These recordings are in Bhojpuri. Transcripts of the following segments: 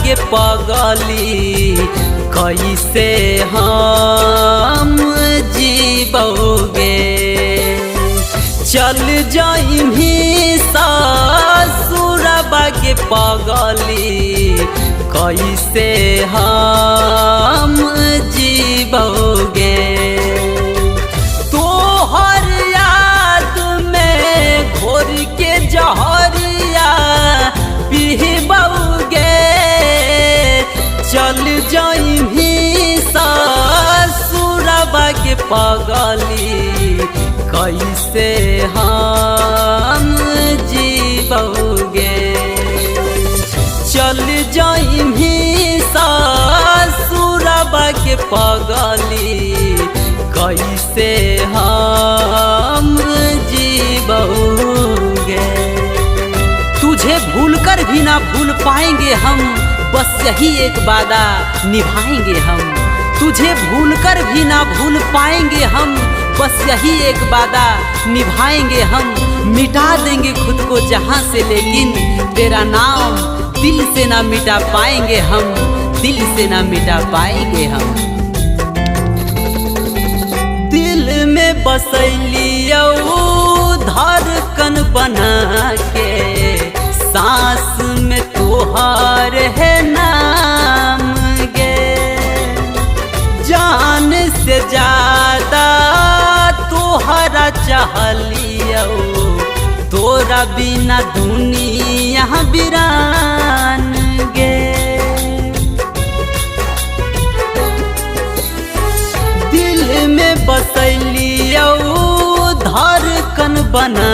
के पगली कैसे हम जीबोगे। चल जाइमी ससुरबा के पगली कैसे हम जीबोगे। तोहर याद में घोर के जहरिया पीबोगे। चल जाइमी ससुरबा के पगली कैसे हम जीबोगे। चल जाइमी ससुरबा के पगली कैसे हम जीबोगे। तुझे भूलकर भी ना भूल पाएंगे हम, बस यही एक वादा निभाएंगे हम। तुझे भूलकर भी ना भूल पाएंगे हम, बस यही एक वादा निभाएंगे हम। मिटा देंगे खुद को जहां से, लेकिन तेरा नाम दिल से ना मिटा पाएंगे हम, दिल से ना मिटा पाएंगे हम। दिल में बसैलियो धड़कन बना के, सांस में तोहार है नाम गे। जान से ज्यादा तोहरा चाहलियो, तोरा बिना दुनिया बिरान गे। दिल में बसैलियो धड़कन बना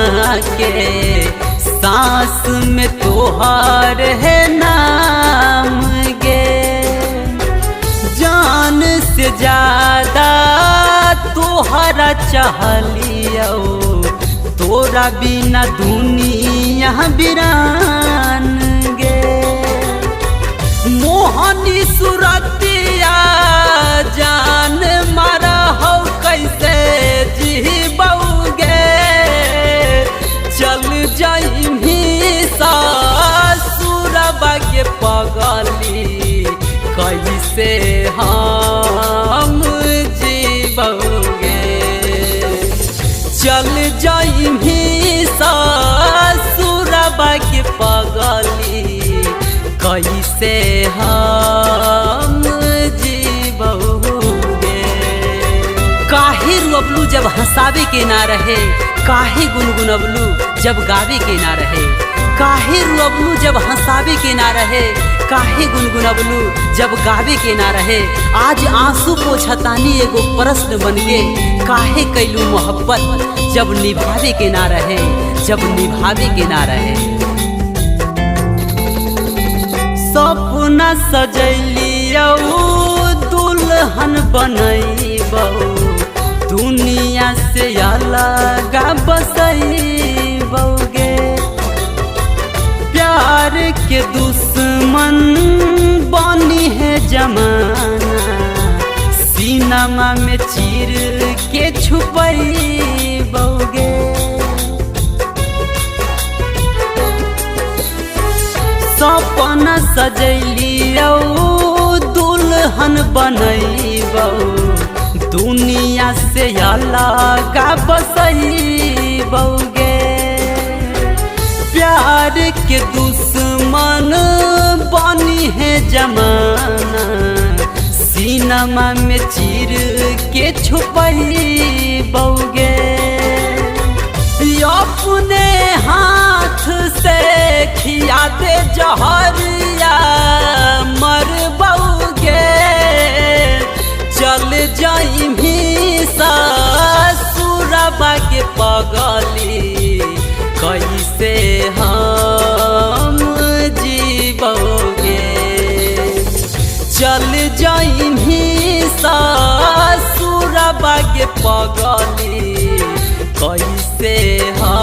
के, सांस में तोहार है नाम गे। जान से ज्यादा तोहरा चाहलियो, तोरा बिना दुनिया बिरान गे। मोहनी सुरतिया जान मारा हो कैसे जीबोगे। चल जाइमी ससुरबा के पगली कैसे हम जीबोगे। चल जाइमी ससुरबा के पगली कैसे हम जीबोगे। काहे रुअबलू जब हंसावे के ना रहे, काहे गुनगुनबलू जब गावे के ना रहे। काहे रुअबलू जब हंसावे के ना रहे, काहे गुनगुनबलू जब गावे के ना रहे। आज आंसू पोछतानी एगो प्रश्न बनके, काहे कैलू मोहब्बत जब निभावे के ना रहे, जब निभावे के ना रहे। सपना सजैलियो दुल्हन बनैबो, दुनिया से अलग बसैबोगे। प्यार के दुश्मन बनी है जमाना, सीनमा में चीर के छुपैबोगे। सपना सजैलियो दुल्हन बनैबो, दुनिया से अलग बसैबोगे। प्यार के दुश्मन बनी है जमाना, सीनमा में चीर के छुपैबोगे। अपने हाथ से खिया दे जहरिया मरबोगे। चल जाइमी ससुरबा के पगली कैसे हम जीबोगे। चल जाइमी ससुरबा के पगली कैसे हम